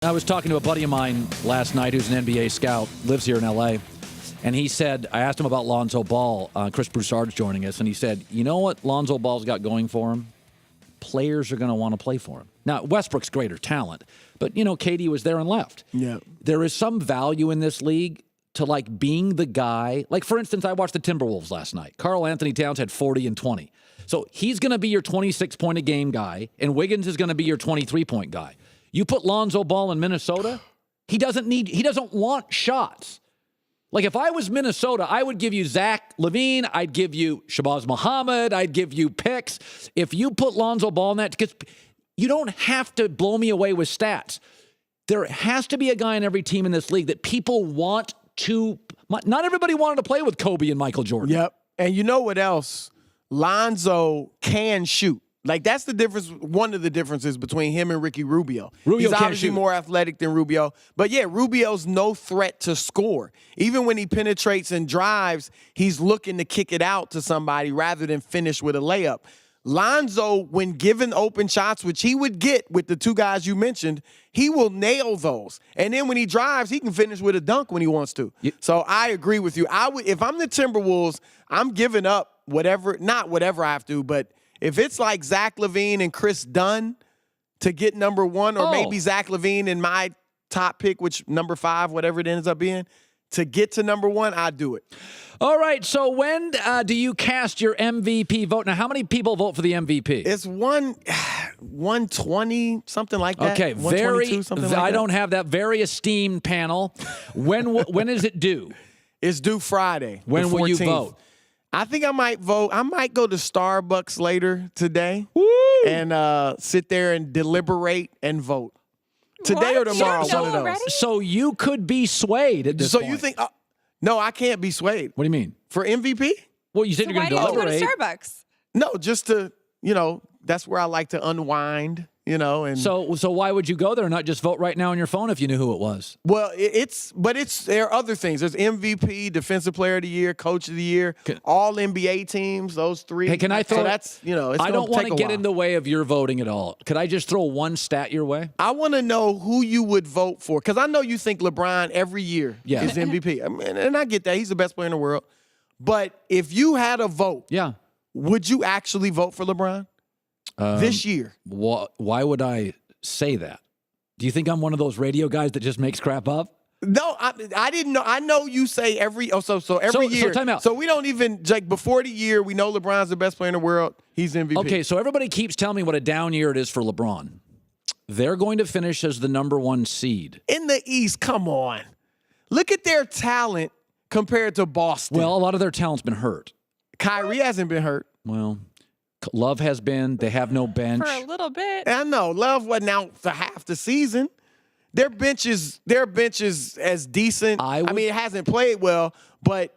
I was talking to a buddy of mine last night who's an NBA scout, lives here in L.A., and he said, I asked him about Lonzo Ball. Chris Broussard's joining us, and he said, you know what Lonzo Ball's got going for him? Players are going to want to play for him. Now, Westbrook's greater talent, but, KD was there and left. Yeah. There is some value in this league to, being the guy. Like, for instance, I watched the Timberwolves last night. Karl Anthony Towns had 40 and 20. So he's going to be your 26-point-a-game guy, and Wiggins is going to be your 23-point guy. You put Lonzo Ball in Minnesota, he doesn't want shots. Like, if I was Minnesota, I would give you Zach LaVine, I'd give you Shabazz Muhammad, I'd give you picks. If you put Lonzo Ball in that, because you don't have to blow me away with stats. There has to be a guy in every team in this league that people want to. Not everybody wanted to play with Kobe and Michael Jordan. Yep. And you know what else? Lonzo can shoot. Like, that's the difference. One of the differences between him and Ricky Rubio. He's obviously more athletic than Rubio. But, yeah, Rubio's no threat to score. Even when he penetrates and drives, he's looking to kick it out to somebody rather than finish with a layup. Lonzo, when given open shots, which he would get with the two guys you mentioned, he will nail those. And then when he drives, he can finish with a dunk when he wants to. So I agree with you. If I'm the Timberwolves, I'm giving up not whatever I have to, but if it's like Zach LaVine and Chris Dunn to get number one, or maybe Zach LaVine and my top pick, which number 5, whatever it ends up being, to get to number 1, I'd do it. All right, so when do you cast your MVP vote? Now, how many people vote for the MVP? It's 120, something like that. Okay, 122, something like that. I don't have that. Very esteemed panel. When is it due? It's due Friday. When will you vote? I think I might vote. I might go to Starbucks later today. Woo! And sit there and deliberate and vote. Today or tomorrow, one of those. Already? So you could be swayed at this point. So you think no, I can't be swayed. What do you mean? For MVP? Well, you said you're going to deliberate. Why do you go to Starbucks? No, just to, that's where I like to unwind, and So why would you go there and not just vote right now on your phone if you knew who it was? Well, there are other things. There's MVP, Defensive Player of the Year, Coach of the Year, all NBA teams, those 3. Hey, can I throw? So that's, it's I don't want to get in the way of your voting at all. Could I just throw one stat your way? I want to know who you would vote for, because I know you think LeBron every year is MVP. I mean, and I get that. He's the best player in the world. But if you had a vote, would you actually vote for LeBron this year? Why would I say that? Do you think I'm one of those radio guys that just makes crap up? No, I didn't know. I know you say every year. So time out. So we don't even, before the year, we know LeBron's the best player in the world. He's MVP. Okay, so everybody keeps telling me what a down year it is for LeBron. They're going to finish as the number 1 seed. In the East, come on. Look at their talent compared to Boston. Well, a lot of their talent's been hurt. Kyrie hasn't been hurt. Well, Love has been. They have no bench. For a little bit. I know. Love wasn't out for half the season. Their bench is as decent. I mean, it hasn't played well, but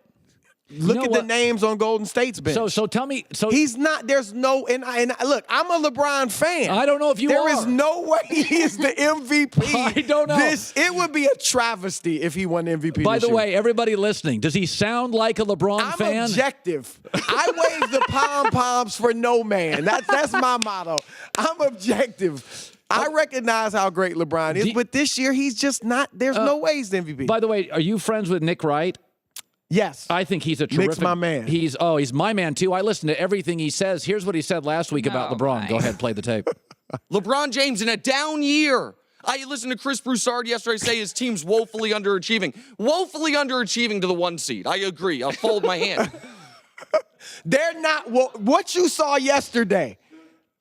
look at the names on Golden State's bench. So tell me. So he's not. There's no. And look, I'm a LeBron fan. I don't know if you There are. is no way he is the MVP. I don't know. It would be a travesty if he won the MVP. By this the year. way, everybody listening, does he sound like a LeBron fan? I'm objective. I wave the pom-poms for no man. That's my motto. I'm objective. I recognize how great LeBron is, but this year he's just not. There's no way he's the MVP. By the way, are you friends with Nick Wright? Yes. I think he's a terrific. Nick's my man. He's my man too. I listen to everything he says. Here's what he said last week about LeBron. Go ahead, play the tape. LeBron James in a down year. I listened to Chris Broussard yesterday say his team's woefully underachieving. Woefully underachieving to the 1 seed. I agree. I'll fold my hand. They're not. What you saw yesterday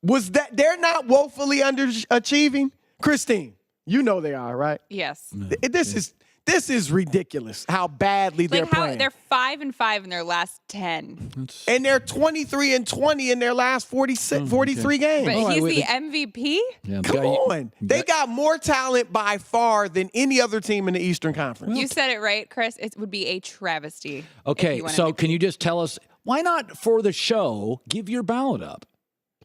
was that they're not woefully underachieving. Kristine, you know they are, right? Yes. This is ridiculous how badly they're playing. They're 5-5 in their last 10. And they're 23-20 in their last 43 games. But he's the MVP? Yeah, Come on. They got more talent by far than any other team in the Eastern Conference. You said it right, Chris. It would be a travesty. Okay, so can you just tell us, why not for the show give your ballot up?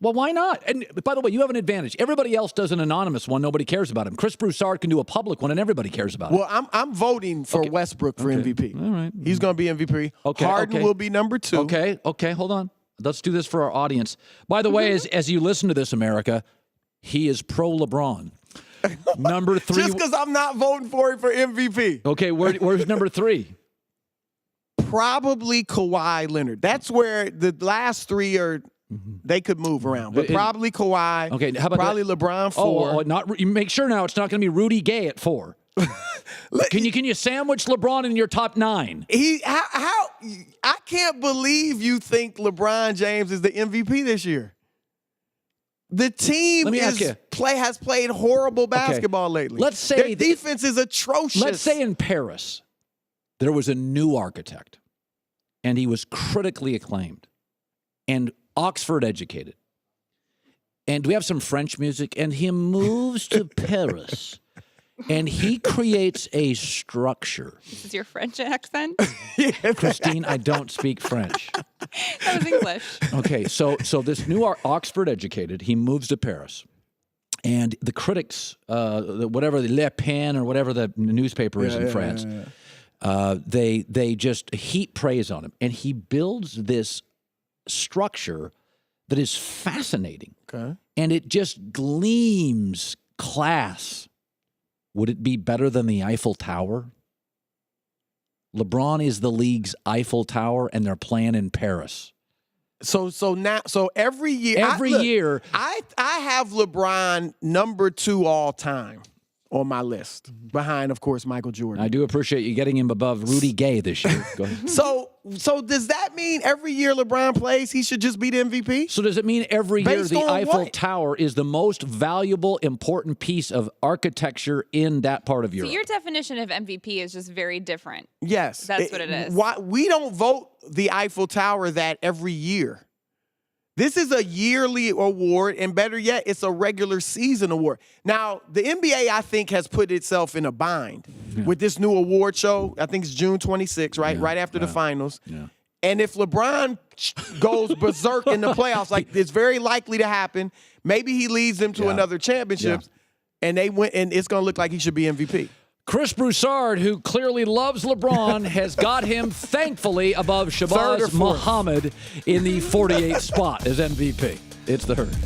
Well, why not? And by the way, you have an advantage. Everybody else does an anonymous one. Nobody cares about him. Chris Broussard can do a public one, and everybody cares about him. Well, I'm voting for Westbrook for MVP. All right. He's going to be MVP. Harden will be number 2. Okay, hold on. Let's do this for our audience. By the way, as you listen to this, America, he is pro-LeBron. Number 3. Just because I'm not voting for him for MVP. Okay, where's number 3? Probably Kawhi Leonard. That's where the last 3 are. They could move around, but probably Kawhi. Okay, how about probably that? LeBron 4. Not make sure now it's not going to be Rudy Gay at 4. Can you sandwich LeBron in your top 9? How I can't believe you think LeBron James is the MVP this year. The team has played horrible basketball lately. Let's say their defense is atrocious. Let's say in Paris there was a new architect, and he was critically acclaimed and Oxford educated. And we have some French music, and he moves to Paris. And he creates a structure. This is your French accent? Kristine, I don't speak French. That was English. Okay, so this new Oxford educated, he moves to Paris. And the critics, whatever the Le Pen or whatever the newspaper is in France, they just heap praise on him. And he builds this structure that is fascinating. Okay. And it just gleams class. Would it be better than the Eiffel Tower? LeBron is the league's Eiffel Tower, and they're playing in Paris. So every year, I have LeBron number 2 all time on my list, behind, of course, Michael Jordan. I do appreciate you getting him above Rudy Gay this year. Go ahead. So does that mean every year LeBron plays, he should just be the MVP? So does it mean every year Based the on Eiffel what? Tower is the most valuable, important piece of architecture in that part of Europe? So your definition of MVP is just very different. Yes. That's what it is. Why we don't vote the Eiffel Tower that every year. This is a yearly award, and better yet, it's a regular season award. Now, the NBA, I think, has put itself in a bind with this new award show. I think it's June 26th, right? Yeah, right after the finals. Yeah. And if LeBron goes berserk in the playoffs, like it's very likely to happen, maybe he leads them to another championship, and they win, and it's going to look like he should be MVP. Chris Broussard, who clearly loves LeBron, has got him, thankfully, above Shabazz Muhammad in the 48th spot as MVP. It's the Herd.